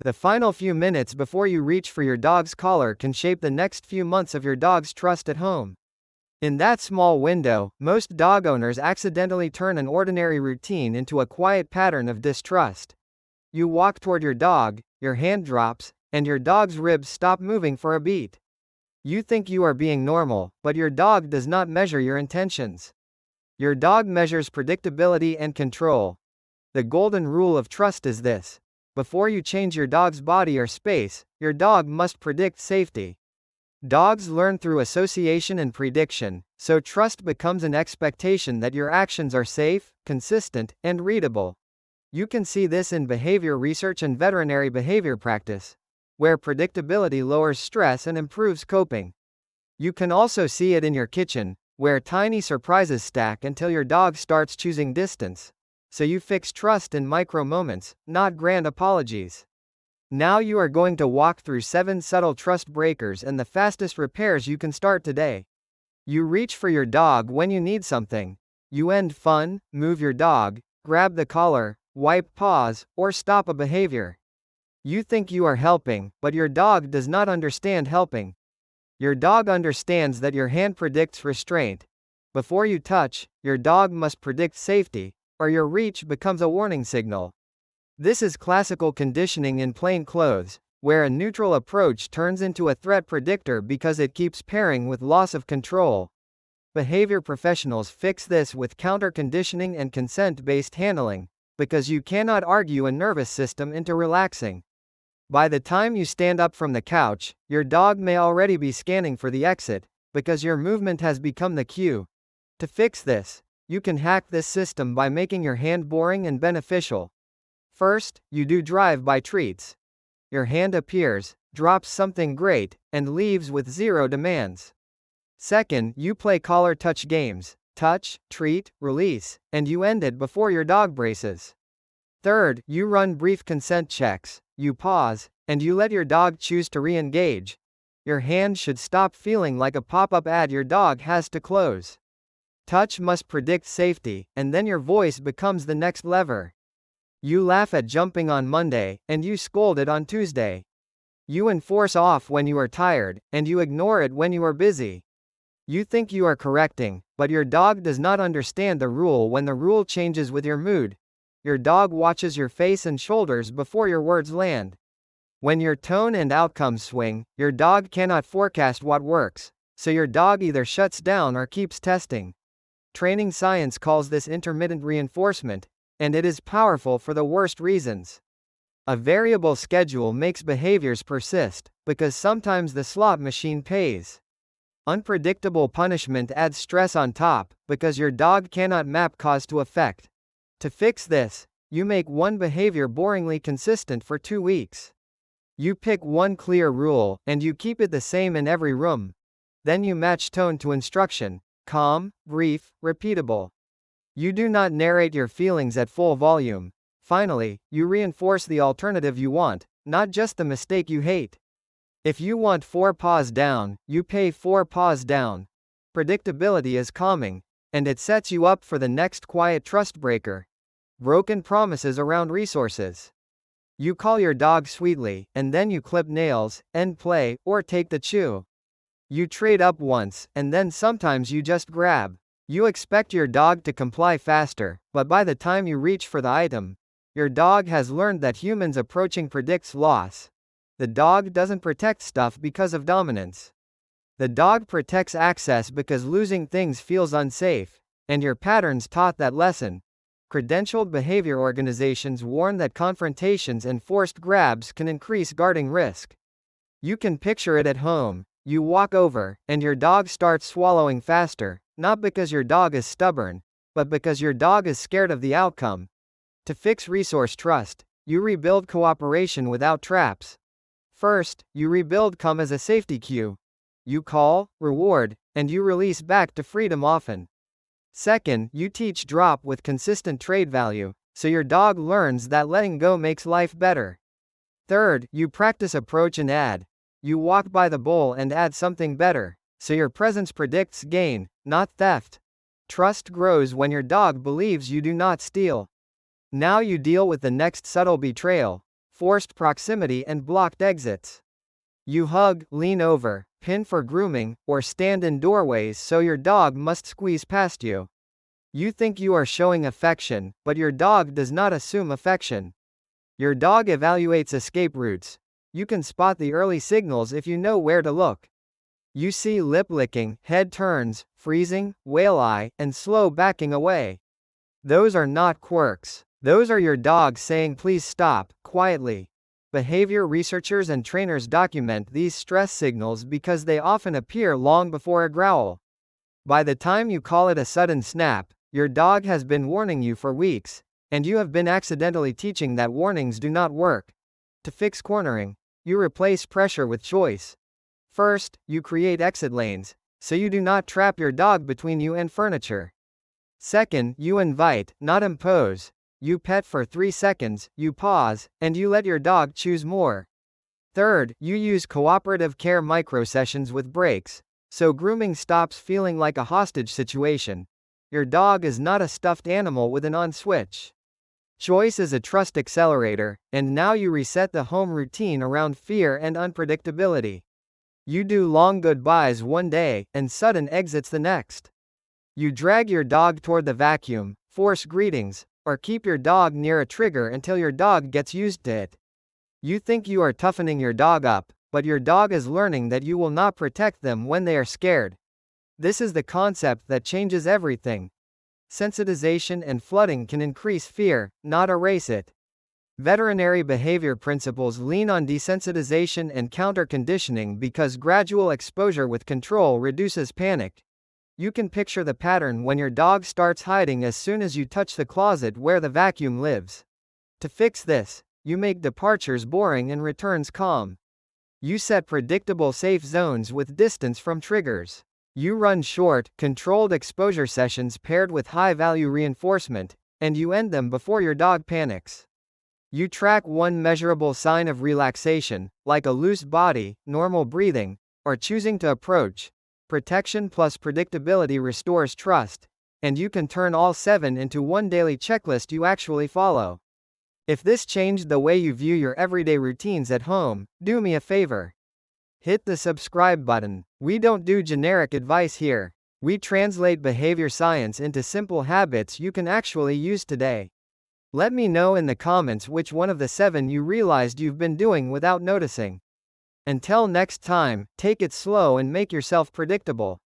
The final few minutes before you reach for your dog's collar can shape the next few months of your dog's trust at home. In that small window, most dog owners accidentally turn an ordinary routine into a quiet pattern of distrust. You walk toward your dog, your hand drops, and your dog's ribs stop moving for a beat. You think you are being normal, but your dog does not measure your intentions. Your dog measures predictability and control. The golden rule of trust is this: before you change your dog's body or space, your dog must predict safety. Dogs learn through association and prediction, so trust becomes an expectation that your actions are safe, consistent, and readable. You can see this in behavior research and veterinary behavior practice, where predictability lowers stress and improves coping. You can also see it in your kitchen, where tiny surprises stack until your dog starts choosing distance. So you fix trust in micro moments, not grand apologies. Now you are going to walk through 7 subtle trust breakers and the fastest repairs you can start today. You reach for your dog when you need something. You end fun, move your dog, grab the collar, wipe paws, or stop a behavior. You think you are helping, but your dog does not understand helping. Your dog understands that your hand predicts restraint. Before you touch, your dog must predict safety, or your reach becomes a warning signal. This is classical conditioning in plain clothes, where a neutral approach turns into a threat predictor because it keeps pairing with loss of control. Behavior professionals fix this with counter-conditioning and consent-based handling, because you cannot argue a nervous system into relaxing. By the time you stand up from the couch, your dog may already be scanning for the exit, because your movement has become the cue. To fix this, you can hack this system by making your hand boring and beneficial. First, you do drive-by treats. Your hand appears, drops something great, and leaves with 0 demands. Second, you play collar touch games. Touch, treat, release, and you end it before your dog braces. Third, you run brief consent checks. You pause, and you let your dog choose to re-engage. Your hand should stop feeling like a pop-up ad your dog has to close. Touch must predict safety, and then your voice becomes the next lever. You laugh at jumping on Monday, and you scold it on Tuesday. You enforce off when you are tired, and you ignore it when you are busy. You think you are correcting, but your dog does not understand the rule when the rule changes with your mood. Your dog watches your face and shoulders before your words land. When your tone and outcomes swing, your dog cannot forecast what works, so your dog either shuts down or keeps testing. Training science calls this intermittent reinforcement, and it is powerful for the worst reasons. A variable schedule makes behaviors persist, because sometimes the slot machine pays. Unpredictable punishment adds stress on top, because your dog cannot map cause to effect. To fix this, you make one behavior boringly consistent for 2 weeks. You pick one clear rule, and you keep it the same in every room. Then you match tone to instruction: calm, brief, repeatable. You do not narrate your feelings at full volume. Finally, you reinforce the alternative you want, not just the mistake you hate. If you want 4 paws down, you pay 4 paws down. Predictability is calming, and it sets you up for the next quiet trust breaker: broken promises around resources. You call your dog sweetly, and then you clip nails, end play, or take the chew. You trade up once, and then sometimes you just grab. You expect your dog to comply faster, but by the time you reach for the item, your dog has learned that humans approaching predicts loss. The dog doesn't protect stuff because of dominance. The dog protects access because losing things feels unsafe, and your patterns taught that lesson. Credentialed behavior organizations warn that confrontations and forced grabs can increase guarding risk. You can picture it at home. You walk over, and your dog starts swallowing faster, not because your dog is stubborn, but because your dog is scared of the outcome. To fix resource trust, you rebuild cooperation without traps. First, you rebuild come as a safety cue. You call, reward, and you release back to freedom often. Second, you teach drop with consistent trade value, so your dog learns that letting go makes life better. Third, you practice approach and add. You walk by the bowl and add something better, so your presence predicts gain, not theft. Trust grows when your dog believes you do not steal. Now you deal with the next subtle betrayal: forced proximity, and blocked exits. You hug, lean over, pin for grooming, or stand in doorways so your dog must squeeze past you. You think you are showing affection, but your dog does not assume affection. Your dog evaluates escape routes. You can spot the early signals if you know where to look. You see lip licking, head turns, freezing, whale eye, and slow backing away. Those are not quirks. Those are your dog saying please stop, quietly. Behavior researchers and trainers document these stress signals because they often appear long before a growl. By the time you call it a sudden snap, your dog has been warning you for weeks, and you have been accidentally teaching that warnings do not work. To fix cornering, you replace pressure with choice. First, you create exit lanes, so you do not trap your dog between you and furniture. Second, you invite, not impose. You pet for 3 seconds, you pause, and you let your dog choose more. Third, you use cooperative care microsessions with breaks, so grooming stops feeling like a hostage situation. Your dog is not a stuffed animal with an on switch. Choice is a trust accelerator, and now you reset the home routine around fear and unpredictability. You do long goodbyes one day, and sudden exits the next. You drag your dog toward the vacuum, force greetings, or keep your dog near a trigger until your dog gets used to it. You think you are toughening your dog up, but your dog is learning that you will not protect them when they are scared. This is the concept that changes everything. Sensitization and flooding can increase fear, not erase it. Veterinary behavior principles lean on desensitization and counter-conditioning because gradual exposure with control reduces panic. You can picture the pattern when your dog starts hiding as soon as you touch the closet where the vacuum lives. To fix this, you make departures boring and returns calm. You set predictable safe zones with distance from triggers. You run short, controlled exposure sessions paired with high-value reinforcement, and you end them before your dog panics. You track one measurable sign of relaxation, like a loose body, normal breathing, or choosing to approach. Protection plus predictability restores trust, and you can turn all 7 into one daily checklist you actually follow. If this changed the way you view your everyday routines at home, do me a favor. Hit the subscribe button. We don't do generic advice here. We translate behavior science into simple habits you can actually use today. Let me know in the comments which one of the 7 you realized you've been doing without noticing. Until next time, take it slow and make yourself predictable.